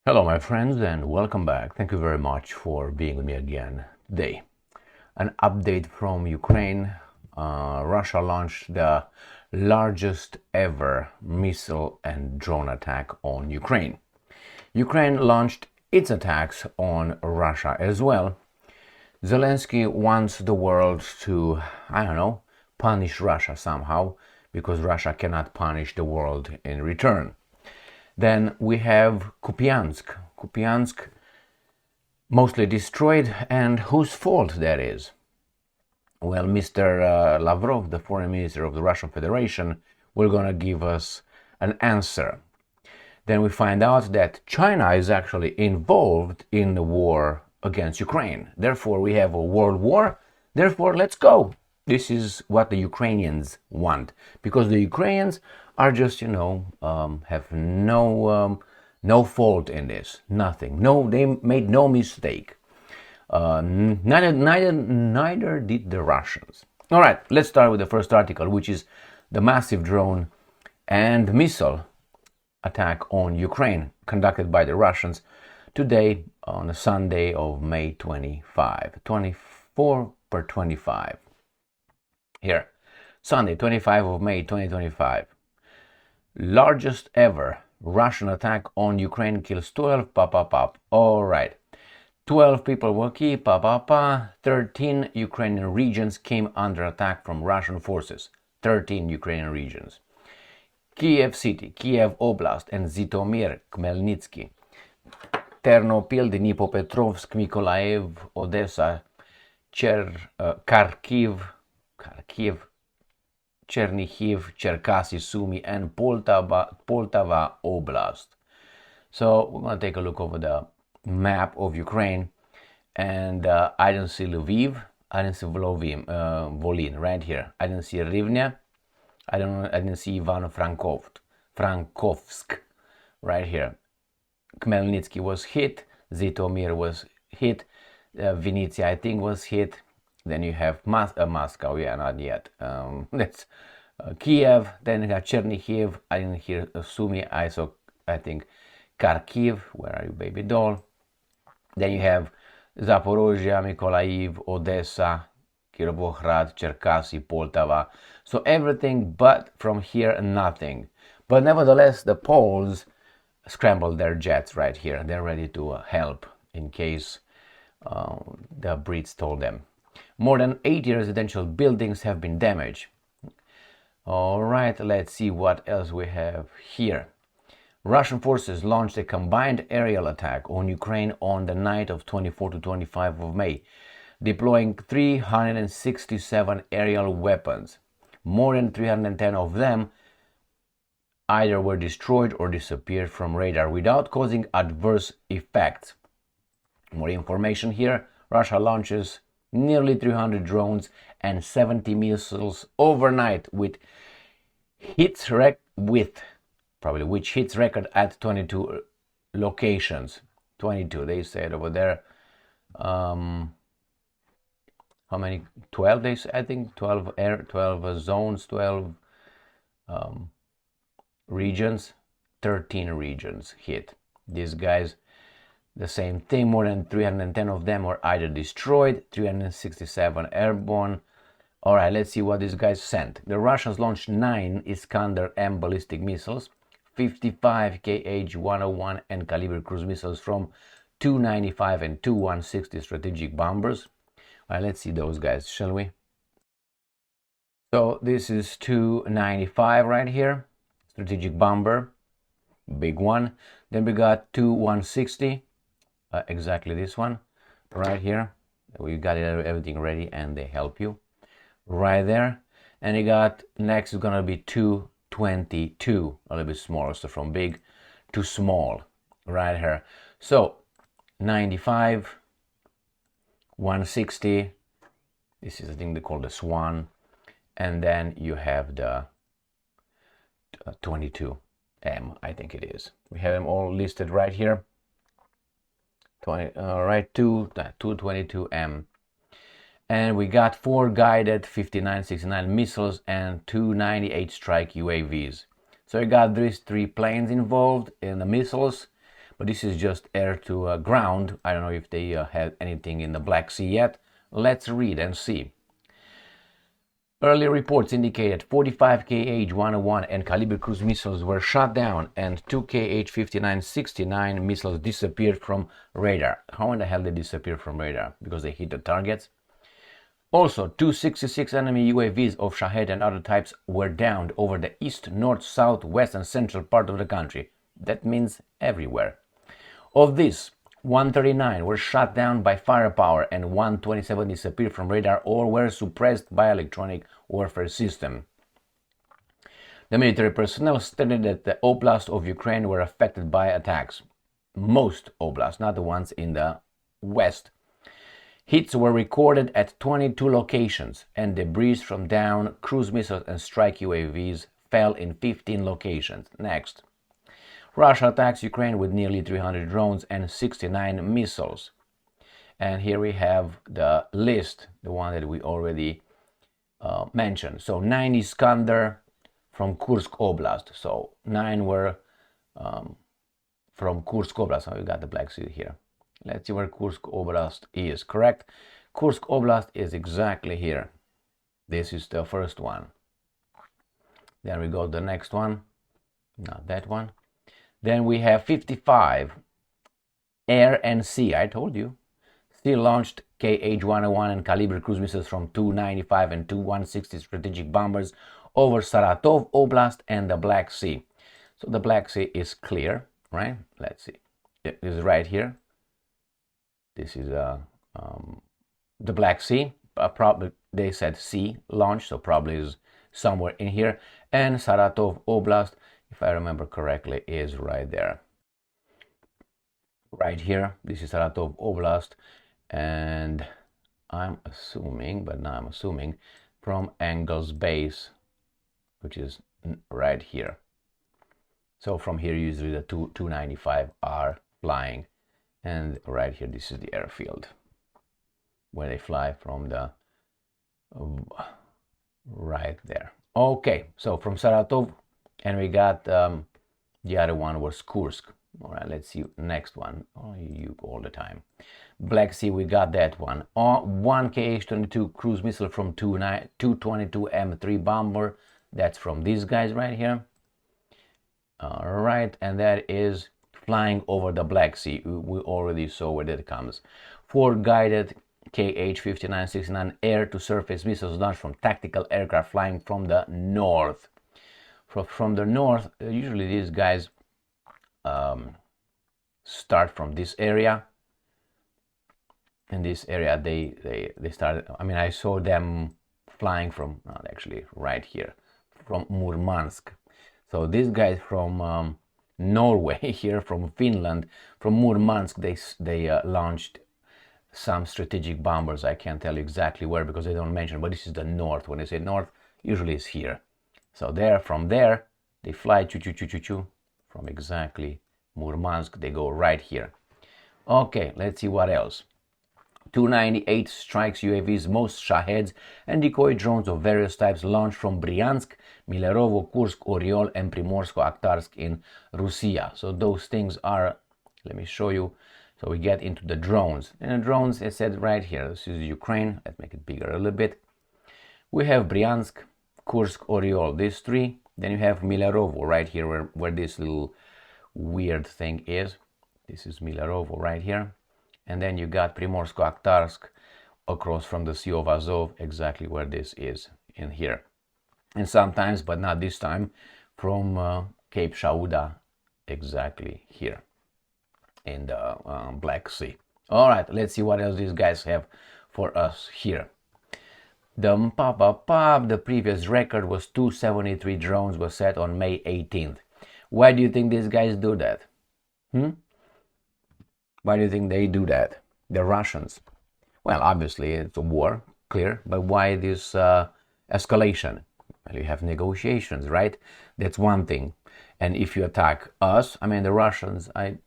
Hello my friends and welcome back. Thank you very much for being with me again today. An update from Ukraine. Russia launched the largest ever missile and drone attack on Ukraine. Ukraine launched its attacks on Russia as well. Zelensky wants the world to, punish Russia somehow, because Russia cannot punish the world in return. Then we have Kupiansk. Kupiansk mostly destroyed, and whose fault that is? Well, Mr. Lavrov, the foreign minister of the Russian Federation, will gonna give us an answer. Then we find out that China is actually involved in the war against Ukraine. Therefore, we have a world war. Therefore, let's go. This is what the Ukrainians want, because the Ukrainians are just, have no fault in this, nothing. No, they made no mistake. Neither did the Russians. All right, let's start with the first article, which is the massive drone and missile attack on Ukraine conducted by the Russians today on a Sunday of May 24/25. Here, Sunday, 25 of May 2025. Largest ever Russian attack on Ukraine kills 12, All right. 12 people were killed, 13 Ukrainian regions came under attack from Russian forces. 13 Ukrainian regions. Kiev City, Kiev Oblast, and Zhytomyr, Khmelnytsky. Ternopil, Dnipropetrovsk, Mykolaiv, Odessa, Kharkiv, Chernihiv, Cherkasy, Sumy, and Poltava Oblast. So we're going to take a look over the map of Ukraine, and I don't see Lviv, I didn't see Volyn right here. I didn't see Rivne, I didn't see Ivano-Frankovsk right here. Khmelnytsky was hit, Zhytomyr was hit, Vinnytsia I think was hit. Then you have Moscow, not yet. That's Kiev. Then you got Chernihiv. I didn't hear Sumy. I think Kharkiv. Where are you, baby doll? Then you have Zaporozhye, Mykolaiv, Odessa, Kirovohrad, Cherkasy, Poltava. So everything but from here, nothing. But nevertheless, the Poles scrambled their jets right here. They're ready to help in case the Brits told them. More than 80 residential buildings have been damaged. All right, let's see what else we have here. Russian forces launched a combined aerial attack on Ukraine on the night of 24 to 25 of May, deploying 367 aerial weapons. More than 310 of them either were destroyed or disappeared from radar without causing adverse effects. More information here. Russia launches nearly 300 drones and 70 missiles overnight, which hits record at 22 locations. 22, they said over there. How many? 12 days, I think. 12 zones, 12 regions, 13 regions hit. These guys, the same thing. More than 310 of them were either destroyed, 367 airborne. All right, let's see what these guys sent. The Russians launched 9 Iskander-M ballistic missiles, 55 Kh-101 and caliber cruise missiles from Tu-95 and Tu-160 strategic bombers. All right, let's see those guys, shall we? So this is Tu-95 right here, strategic bomber, big one. Then we got Tu-160. Exactly this one right here. We got everything ready and they help you right there. And you got next is gonna be 222, a little bit smaller, so from big to small right here. So 95, 160, this is, I think they call the Swan, and then you have the 22M, I think it is. We have them all listed right here. 222M, and we got 4 guided 5969 missiles and 298 strike UAVs. So you got these 3 planes involved in the missiles, but this is just air to ground. I don't know if they had anything in the Black Sea yet. Let's read and see. Earlier reports indicated 45 Kh-101 and Caliber cruise missiles were shot down and 2 Kh-59-69 missiles disappeared from radar. How in the hell they disappeared from radar? Because they hit the targets? Also, 266 enemy UAVs of Shahed and other types were downed over the east, north, south, west and central part of the country. That means everywhere. Of this, 139 were shot down by firepower and 127 disappeared from radar or were suppressed by electronic warfare system. The military personnel stated that the oblasts of Ukraine were affected by attacks. Most oblasts, not the ones in the west. Hits were recorded at 22 locations, and debris from down cruise missiles and strike UAVs fell in 15 locations. Next. Russia attacks Ukraine with nearly 300 drones and 69 missiles. And here we have the list, the one that we already mentioned. So 9 Iskander from Kursk Oblast. So 9 were from Kursk Oblast. So we got the Black Sea here. Let's see where Kursk Oblast is. Correct? Kursk Oblast is exactly here. This is the first one. Then we go to the next one. Not that one. Then we have 55 air and sea. I told you. Still launched Kh-101 and Caliber cruise missiles from Tu-95 and Tu-160 strategic bombers over Saratov Oblast and the Black Sea. So the Black Sea is clear, right? Let's see. It is right here. This is the Black Sea. Probably they said sea launch, so probably is somewhere in here. And Saratov Oblast, if I remember correctly, is right there. Right here. This is Saratov Oblast, and I'm assuming, but now I'm assuming, from Engels base, which is right here. So from here, usually the Tu-95 are flying. And right here, this is the airfield where they fly from the right there. Okay, so from Saratov, and we got the other one was Kursk. All right, let's see next one. Oh, you all the time. Black Sea, we got that one. 1 Kh-22 cruise missile from Tu-22 M3 bomber. That's from these guys right here. All right, and that is flying over the Black Sea. We already saw where that comes. 4 guided Kh-59-69 air-to-surface missiles launched from tactical aircraft flying from the north. From the north, usually these guys start from this area. In this area, they started. I mean, I saw them flying from, not actually right here, from Murmansk. So these guys from Norway here, from Finland, from Murmansk, they launched some strategic bombers. I can't tell you exactly where because they don't mention, but this is the north. When they say north, usually it's here. So from there, they fly choo-choo-choo-choo-choo from exactly Murmansk. They go right here. Okay, let's see what else. Tu-98 strikes UAVs, most Shaheds and decoy drones of various types launched from Bryansk, Milerovo, Kursk, Oriol and Primorsko-Akhtarsk in Russia. So those things are, let me show you. So we get into the drones. And the drones, it said right here, this is Ukraine. Let's make it bigger a little bit. We have Bryansk, Kursk, Oriol, these 3. Then you have Milerovo right here where this little weird thing is. This is Milerovo right here. And then you got Primorsko-Akhtarsk across from the Sea of Azov, exactly where this is in here. And sometimes, but not this time, from Cape Shauda, exactly here in the Black Sea. All right, let's see what else these guys have for us here. The previous record was 273 drones was set on May 18th. Why do you think these guys do that? Why do you think they do that? The Russians. Well, obviously it's a war, clear. But why this escalation? Well, you have negotiations, right? That's one thing. And if you attack us, I mean the Russians, I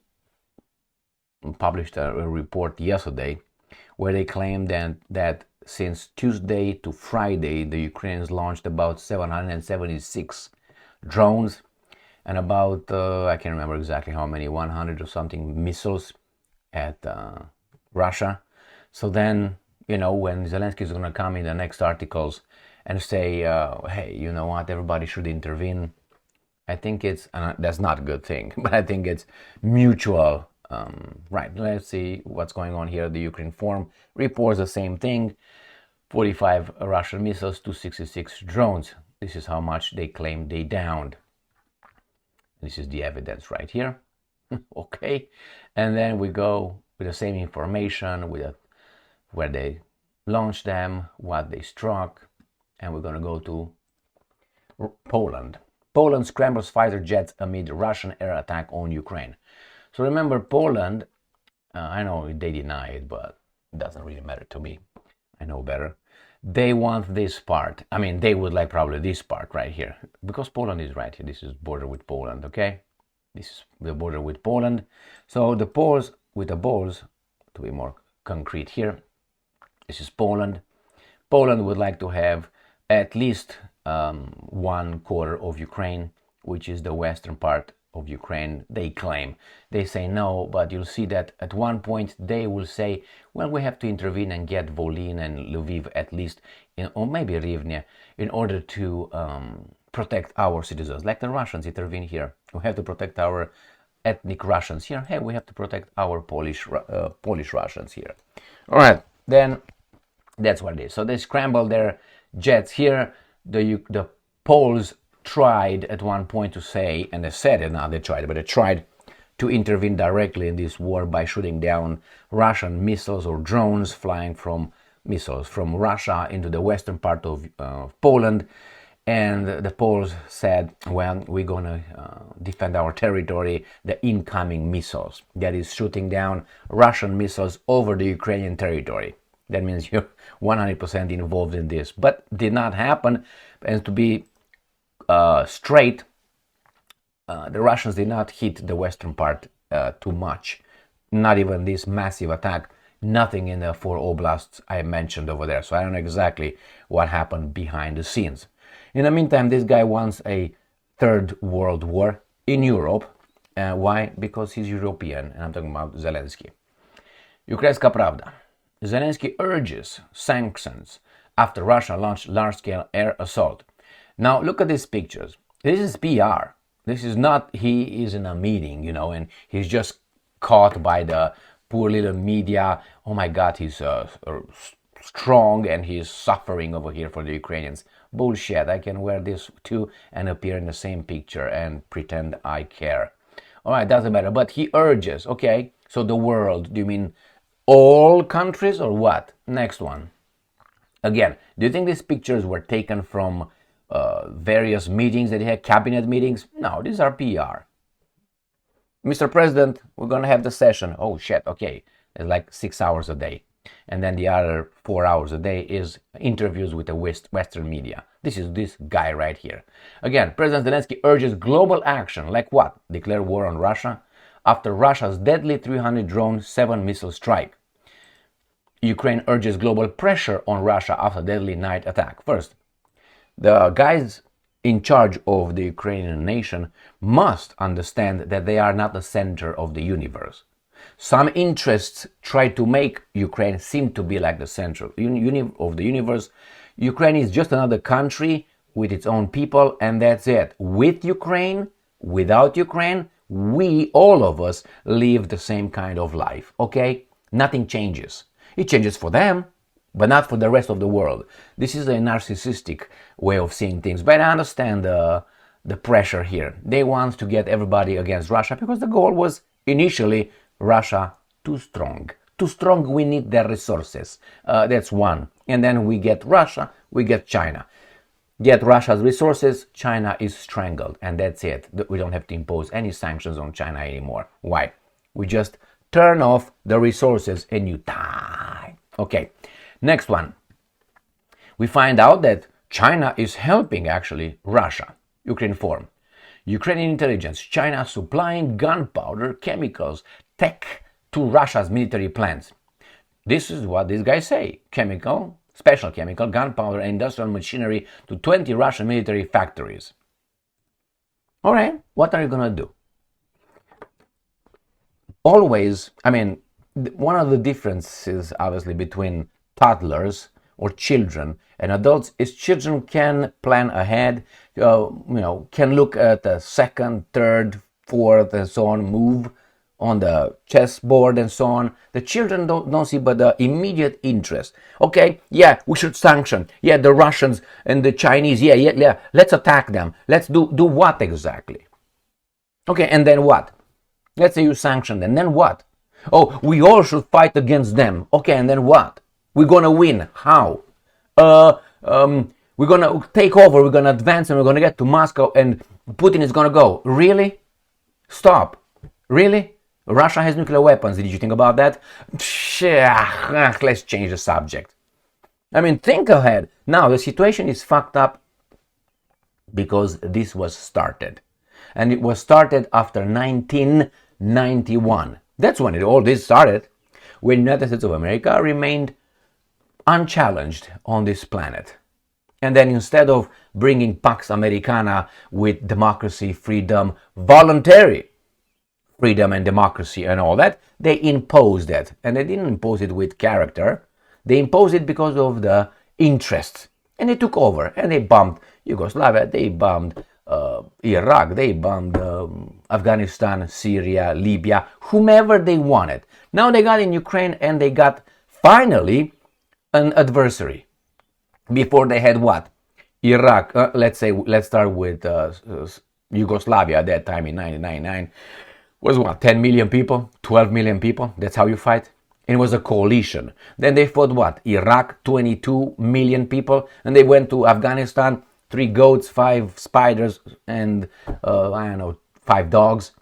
published a report yesterday where they claimed that since Tuesday to Friday, the Ukrainians launched about 776 drones. and about, I can't remember exactly how many, 100 or something missiles at Russia. So then, you know, when Zelensky is going to come in the next articles and say, hey, you know what, everybody should intervene, I think it's, that's not a good thing, but I think it's mutual. Right, let's see what's going on here. The Ukraine Forum reports the same thing. 45 Russian missiles, 266 drones. This is how much they claim they downed. This is the evidence right here. Okay, and then we go with the same information with where they launched them, what they struck, and we're going to go to Poland. Poland scrambles fighter jets amid Russian air attack on Ukraine. So remember, Poland, I know they deny it, but it doesn't really matter to me. I know better. They want this part. I mean, they would like probably this part right here, because Poland is right here. This is border with Poland, okay? This is the border with Poland. So the Poles, with the balls, to be more concrete here, this is Poland. Poland would like to have at least 1/4 of Ukraine, which is the western part of Ukraine, they claim. They say no, but you'll see that at one point they will say, well, we have to intervene and get Volyn and Lviv at least, or maybe Rivne, in order to protect our citizens. Like the Russians intervene here. We have to protect our ethnic Russians here. Hey, we have to protect our Polish Russians here. All right, then that's what it is. So they scramble their jets here. The Poles tried at one point to say, and they said it, now they tried, but they tried to intervene directly in this war by shooting down Russian missiles or drones flying from missiles from Russia into the western part of Poland. And the Poles said, well, we're going to defend our territory, the incoming missiles. That is shooting down Russian missiles over the Ukrainian territory. That means you're 100% involved in this. But did not happen. And to be straight, the Russians did not hit the western part too much. Not even this massive attack. Nothing in the 4 oblasts I mentioned over there. So I don't know exactly what happened behind the scenes. In the meantime, this guy wants a third world war in Europe. Why? Because he's European, and I'm talking about Zelensky. Ukrainska Pravda. Zelensky urges sanctions after Russia launched large-scale air assault. Now, look at these pictures. This is PR. This is not, he is in a meeting, you know, and he's just caught by the poor little media. Oh my God, he's strong and he's suffering over here for the Ukrainians. Bullshit. I can wear this too and appear in the same picture and pretend I care. All right, doesn't matter. But he urges, okay, so the world, do you mean all countries or what? Next one. Again, do you think these pictures were taken from various meetings that he had, cabinet meetings? No, these are PR. Mr. President, we're going to have the session. Oh, shit, okay. It's like 6 hours a day. And then the other 4 hours a day is interviews with the Western media. This is this guy right here. Again, President Zelensky urges global action. Like what? Declare war on Russia? After Russia's deadly 300 drone 7 missile strike. Ukraine urges global pressure on Russia after deadly night attack. First, the guys in charge of the Ukrainian nation must understand that they are not the center of the universe. Some interests try to make Ukraine seem to be like the center of the universe. Ukraine is just another country with its own people, and that's it. With Ukraine, without Ukraine, we, all of us, live the same kind of life, okay? Nothing changes. It changes for them, but not for the rest of the world. This is a narcissistic way of seeing things, but I understand the pressure here. They want to get everybody against Russia because the goal was initially Russia too strong. Too strong, we need their resources. That's one. And then we get Russia, we get China. Get Russia's resources, China is strangled. And that's it. We don't have to impose any sanctions on China anymore. Why? We just turn off the resources and you die. Okay, next one. We find out that China is helping actually Russia. Ukraine Forum. Ukrainian intelligence, China supplying gunpowder, chemicals, tech to Russia's military plants. This is what these guys say. Chemical, special chemical, gunpowder and industrial machinery to 20 Russian military factories. All right, what are you gonna do? Always, I mean, one of the differences, obviously, between toddlers or children and adults is children can plan ahead, can look at the second, third, fourth, and so on, move on the chessboard and so on. The children don't see but the immediate interest. Okay, yeah, we should sanction. Yeah, the Russians and the Chinese. Yeah. Let's attack them. Let's do what exactly? Okay, and then what? Let's say you sanction them, and then what? Oh, we all should fight against them. Okay, and then what? We're gonna win. How? We're gonna take over, we're gonna advance, and we're gonna get to Moscow, and Putin is gonna go. Really? Stop. Really? Russia has nuclear weapons. Did you think about that? Let's change the subject. I mean, think ahead. Now, the situation is fucked up because this was started. And it was started after 1991. That's when all this started, when the United States of America remained unchallenged on this planet. And then instead of bringing Pax Americana with democracy, freedom, voluntary freedom and democracy and all that, they imposed that. And they didn't impose it with character. They imposed it because of the interests. And they took over and they bombed Yugoslavia, they bombed Iraq, they bombed Afghanistan, Syria, Libya, whomever they wanted. Now they got in Ukraine and they got finally an adversary. Before they had what? Iraq, let's start with Yugoslavia at that time in 1999. Was what, 10 million people, 12 million people? That's how you fight? And it was a coalition. Then they fought what? Iraq, 22 million people. And they went to Afghanistan, 3 goats, 5 spiders, and 5 dogs.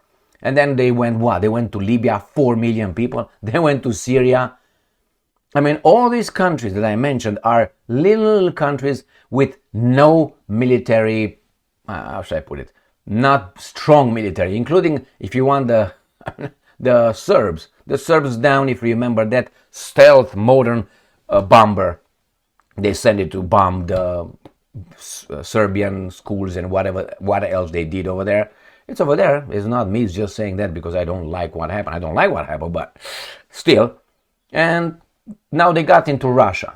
And then they went what? They went to Libya, 4 million people. They went to Syria. I mean, all these countries that I mentioned are little countries with no military, how should I put it? Not strong military, including, if you want, the Serbs. The Serbs down, if you remember that stealth modern bomber. They sent it to bomb the Serbian schools and what else they did over there. It's over there. It's not me. It's just saying that because I don't like what happened. I don't like what happened, but still. And now they got into Russia.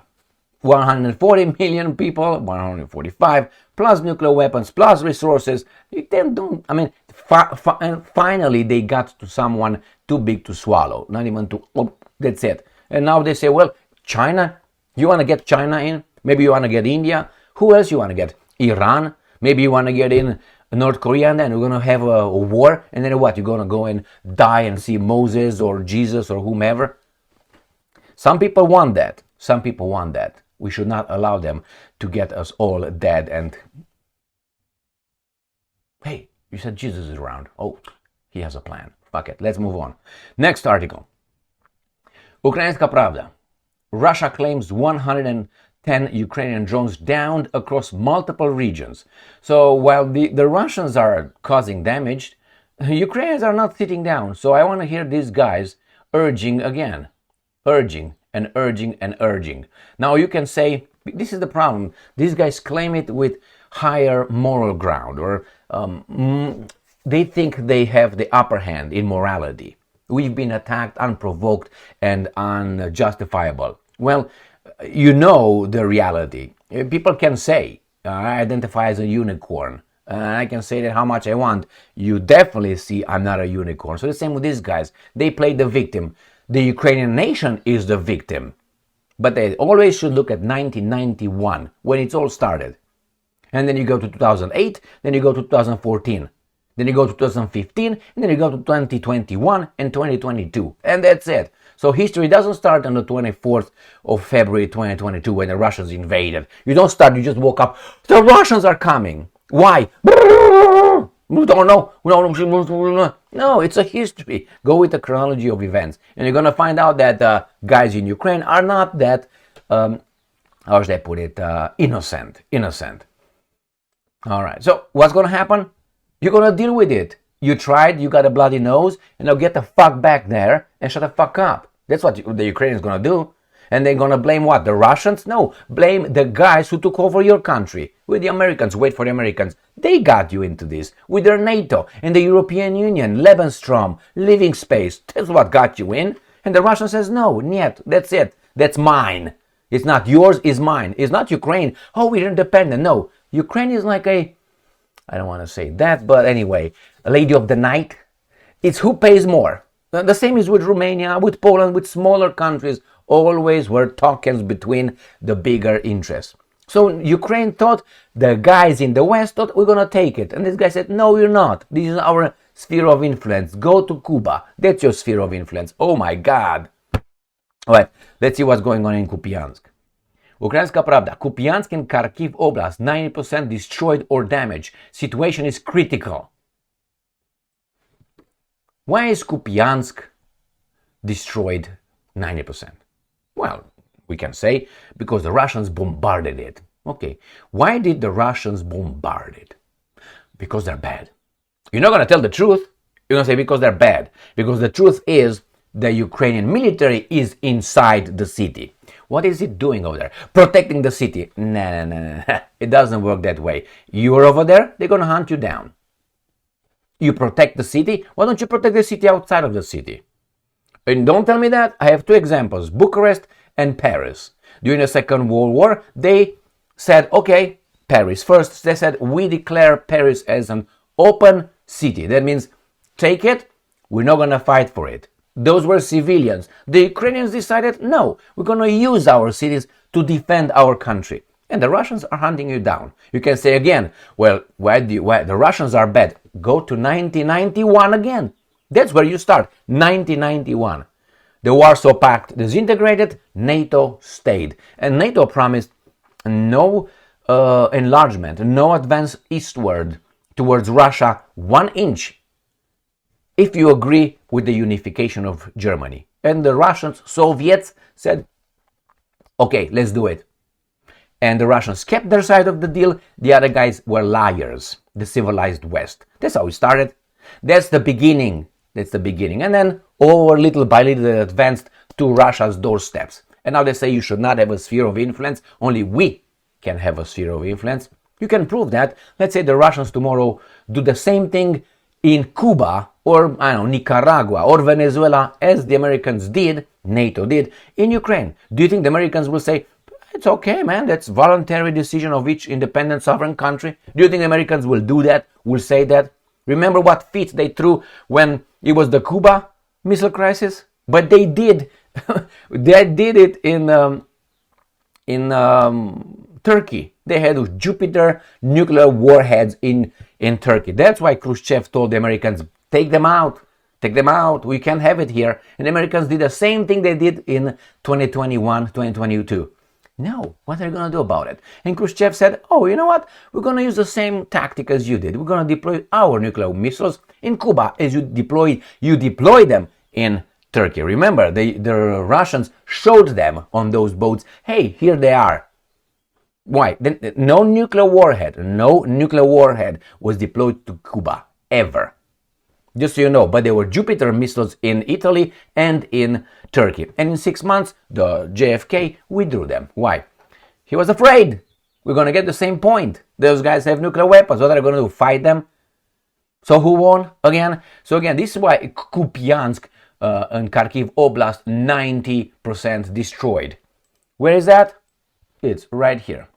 140 million people, 145, plus nuclear weapons, plus resources. And finally they got to someone too big to swallow. Not even to, that's it. And now they say, well, China, you want to get China in? Maybe you want to get India. Who else you want to get? Iran? Maybe you want to get in North Korea, and then we're going to have a war. And then what? You're going to go and die and see Moses or Jesus or whomever? Some people want that. Some people want that. We should not allow them to get us all dead and... Hey, you said Jesus is around. Oh, he has a plan. Fuck it. Let's move on. Next article. Ukrainska Pravda. Russia claims 110 Ukrainian drones downed across multiple regions. So while the Russians are causing damage, Ukrainians are not sitting down. So I want to hear these guys urging again. Urging and urging and urging. Now you can say, this is the problem. These guys claim it with higher moral ground, or they think they have the upper hand in morality. We've been attacked unprovoked and unjustifiable. Well, you know the reality. People can say, I identify as a unicorn. I can say that how much I want. You definitely see I'm not a unicorn. So the same with these guys. They play the victim. The Ukrainian nation is the victim. But they always should look at 1991, when it all started. And then you go to 2008, then you go to 2014. Then you go to 2015, and then you go to 2021 and 2022. And that's it. So history doesn't start on the 24th of February 2022 when the Russians invaded. You don't start, you just woke up. The Russians are coming. Why? We don't know. No, it's a history. Go with the chronology of events. And you're going to find out that guys in Ukraine are not that, how should I put it, innocent. All right. So what's going to happen? You're going to deal with it. You tried, you got a bloody nose, and now get the fuck back there and shut the fuck up. That's what the Ukrainians going to do. And they're going to blame what? The Russians? No. Blame the guys who took over your country. With the Americans. Wait for the Americans. They got you into this with their NATO and the European Union, Lebensraum, living space. That's what got you in. And the Russian says, no, niet, that's it. That's mine. It's not yours, it's mine. It's not Ukraine. Oh, we're independent. No, Ukraine is like I don't want to say that, but anyway, a lady of the night. It's who pays more. The same is with Romania, with Poland, with smaller countries. Always were tokens between the bigger interests. So Ukraine thought, the guys in the West thought, we're going to take it. And this guy said, no, you're not. This is our sphere of influence. Go to Cuba. That's your sphere of influence. Oh my God. All right, let's see what's going on in Kupiansk. Ukrainska Pravda. Kupiansk and Kharkiv Oblast, 90% destroyed or damaged. Situation is critical. Why is Kupiansk destroyed 90%? Well, we can say because the Russians bombarded it. Okay, why did the Russians bombard it? Because they're bad. You're not going to tell the truth. You're going to say because they're bad. Because the truth is the Ukrainian military is inside the city. What is it doing over there? Protecting the city. No. It doesn't work that way. You're over there, they're going to hunt you down. You protect the city. Why don't you protect the city outside of the city? And don't tell me that. I have two examples, Bucharest and Paris. During the Second World War, they said, okay, Paris first. They said, we declare Paris as an open city. That means take it, we're not going to fight for it. Those were civilians. The Ukrainians decided, no, we're going to use our cities to defend our country. And the Russians are hunting you down. You can say again, well, why the Russians are bad? Go to 1991 again. That's where you start, 1991. The Warsaw Pact disintegrated, NATO stayed. And NATO promised no enlargement, no advance eastward towards Russia 1 inch if you agree with the unification of Germany. And the Russians, Soviets, said, okay, let's do it. And the Russians kept their side of the deal. The other guys were liars, the civilized West. That's how it started. That's the beginning. That's the beginning. And then, little by little, they advanced to Russia's doorsteps. And now they say you should not have a sphere of influence. Only we can have a sphere of influence. You can prove that. Let's say the Russians tomorrow do the same thing in Cuba or, I don't know, Nicaragua or Venezuela as the Americans did, NATO did, in Ukraine. Do you think the Americans will say, it's okay, man, that's voluntary decision of each independent sovereign country? Do you think the Americans will do that, will say that? Remember what feats they threw when it was the Cuba missile crisis? But they did. They did it in Turkey. They had Jupiter nuclear warheads in Turkey. That's why Khrushchev told the Americans, take them out, we can't have it here. And the Americans did the same thing they did in 2021, 2022. No, what are you going to do about it? And Khrushchev said, oh, you know what? We're going to use the same tactic as you did. We're going to deploy our nuclear missiles in Cuba as you deploy them in Turkey. Remember, the Russians showed them on those boats, hey, here they are. Why? No nuclear warhead was deployed to Cuba, ever. Just so you know, but there were Jupiter missiles in Italy and in Turkey. And in 6 months, the JFK withdrew them. Why? He was afraid. We're going to get the same point. Those guys have nuclear weapons. What are they going to do? Fight them? So who won again? So again, this is why Kupiansk and Kharkiv Oblast, 90% destroyed. Where is that? It's right here.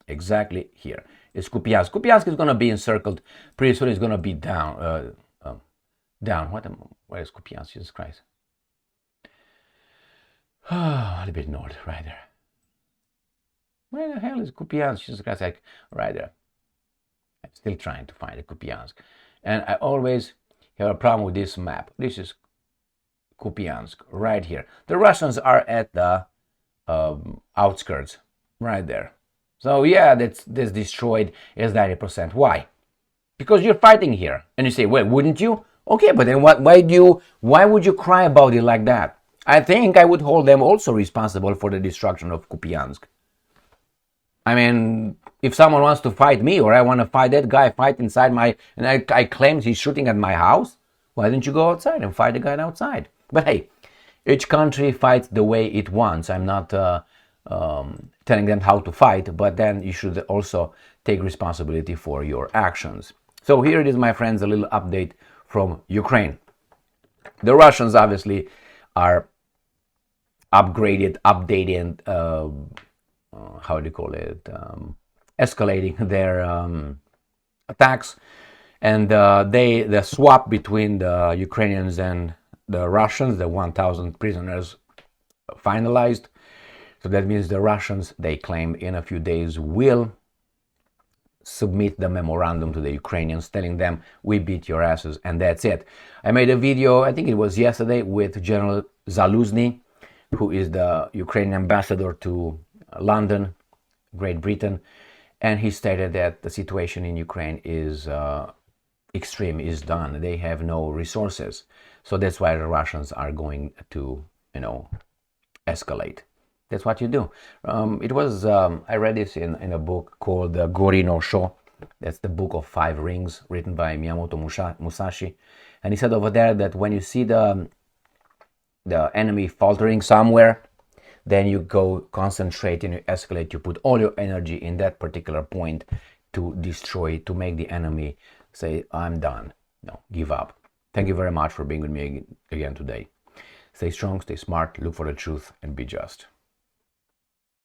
Exactly here. It's Kupiansk. Kupiansk is going to be encircled. Pretty soon it's going to be down. Where is Kupiansk? Jesus Christ. A little bit north, right there. Where the hell is Kupiansk? Jesus Christ, like right there. I'm still trying to find Kupiansk. And I always have a problem with this map. This is Kupiansk, right here. The Russians are at the outskirts, right there. So yeah, that's destroyed as 90%. Why? Because you're fighting here. And you say, well, wouldn't you? Okay, but then why would you cry about it like that? I think I would hold them also responsible for the destruction of Kupiansk. I mean, if someone wants to fight me or I want to fight that guy, fight inside and I claim he's shooting at my house, why didn't you go outside and fight the guy outside? But hey, each country fights the way it wants. I'm not telling them how to fight, but then you should also take responsibility for your actions. So here it is, my friends, a little update from Ukraine. The Russians obviously are updating, how do you call it, escalating their attacks, and the swap between the Ukrainians and the Russians, the 1,000 prisoners, finalized. So that means the Russians, they claim, in a few days will submit the memorandum to the Ukrainians, telling them, we beat your asses, and that's it. I made a video, I think it was yesterday, with General Zaluzny, who is the Ukrainian ambassador to London, Great Britain, and he stated that the situation in Ukraine is extreme, is done. They have no resources. So that's why the Russians are going to, escalate. That's what you do. It was, I read this in a book called Gori no Sho. That's the book of 5 rings, written by Miyamoto Musashi. And he said over there that when you see the enemy faltering somewhere, then you go concentrate and you escalate. You put all your energy in that particular point to destroy, to make the enemy say, I'm done. No, give up. Thank you very much for being with me again today. Stay strong, stay smart, look for the truth, and be just.